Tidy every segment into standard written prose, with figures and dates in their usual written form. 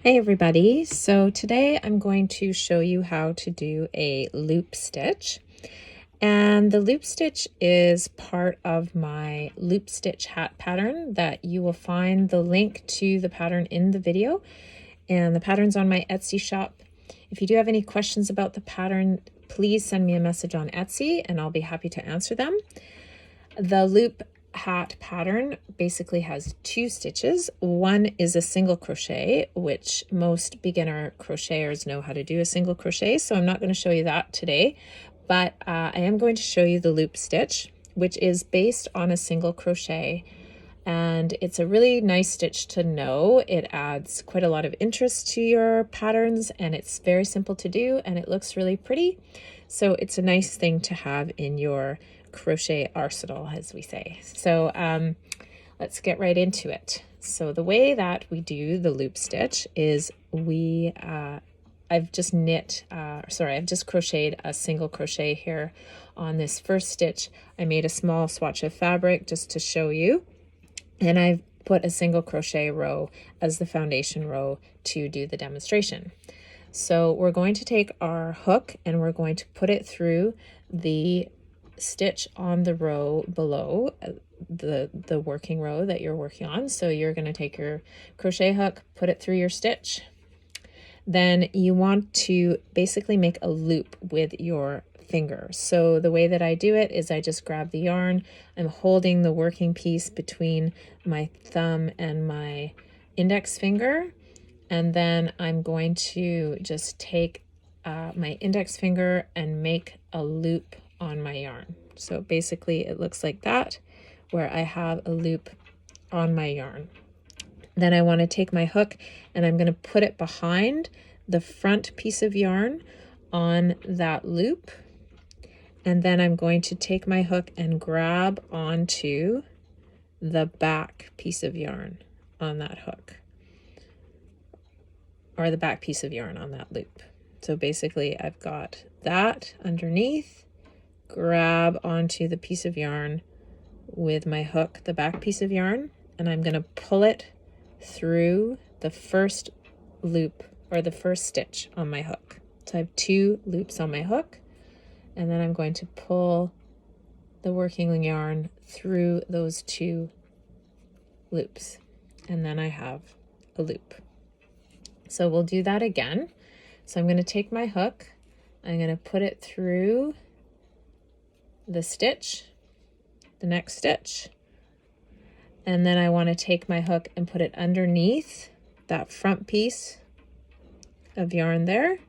Hey everybody, so today I'm going to show you how to do a loop stitch, and the loop stitch is part of my loop stitch hat pattern that you will find the link to the pattern in the video, and the pattern's on my Etsy shop. If you do have any questions about the pattern, please send me a message on Etsy and I'll be happy to answer them. The loop hat pattern basically has two stitches. One is a single crochet, which most beginner crocheters know how to do a single crochet, so I'm not going to show you that today, but I am going to show you the loop stitch, which is based on a single crochet, and it's a really nice stitch to know. It adds quite a lot of interest to your patterns, and it's very simple to do, and it looks really pretty, so it's a nice thing to have in your crochet arsenal, as we say. So let's get right into it. So the way that we do the loop stitch is I've just crocheted a single crochet here on this first stitch. I made a small swatch of fabric just to show you, and I've put a single crochet row as the foundation row to do the demonstration. So we're going to take our hook and we're going to put it through the stitch on the row below the working row that you're working on. So you're going to take your crochet hook, put it through your stitch. Then you want to basically make a loop with your finger. So the way that I do it is I just grab the yarn. I'm holding the working piece between my thumb and my index finger, and then I'm going to just take my index finger and make a loop on my yarn. So basically it looks like that, where I have a loop on my yarn. Then I want to take my hook and I'm going to put it behind the front piece of yarn on that loop, and then I'm going to take my hook and grab onto the back piece of yarn on that hook, or the back piece of yarn on that loop. So basically I've got that underneath, grab onto the piece of yarn with my hook, the back piece of yarn, and I'm going to pull it through the first loop or the first stitch on my hook. So I have two loops on my hook, and then I'm going to pull the working yarn through those two loops, and then I have a loop. So we'll do that again. So I'm going to take my hook, I'm going to put it through the stitch, the next stitch, and then I want to take my hook and put it underneath that front piece of yarn there.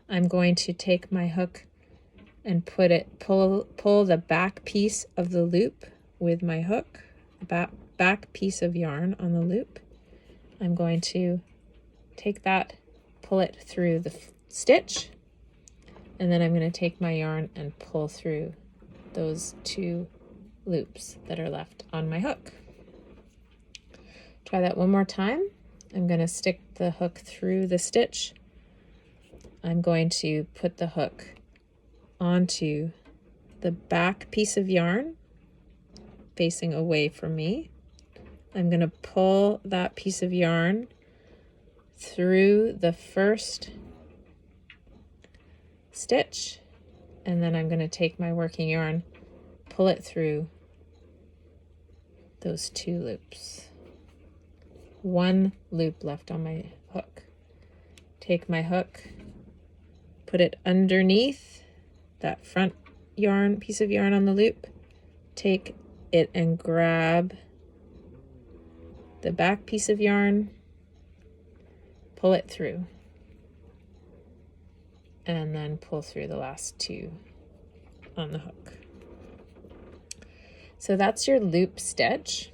I'm going to take my hook and pull the back piece of the loop with my hook, back piece of yarn on the loop. I'm going to take that, pull it through the stitch, and then I'm going to take my yarn and pull through those two loops that are left on my hook. Try that one more time. I'm going to stick the hook through the stitch. I'm going to put the hook onto the back piece of yarn facing away from me. I'm going to pull that piece of yarn through the first stitch, and then I'm going to take my working yarn, pull it through those two loops. One loop left on my hook. Take my hook, put it underneath that front yarn, piece of yarn on the loop, take it and grab the back piece of yarn, pull it through, and then pull through the last two on the hook. So that's your loop stitch.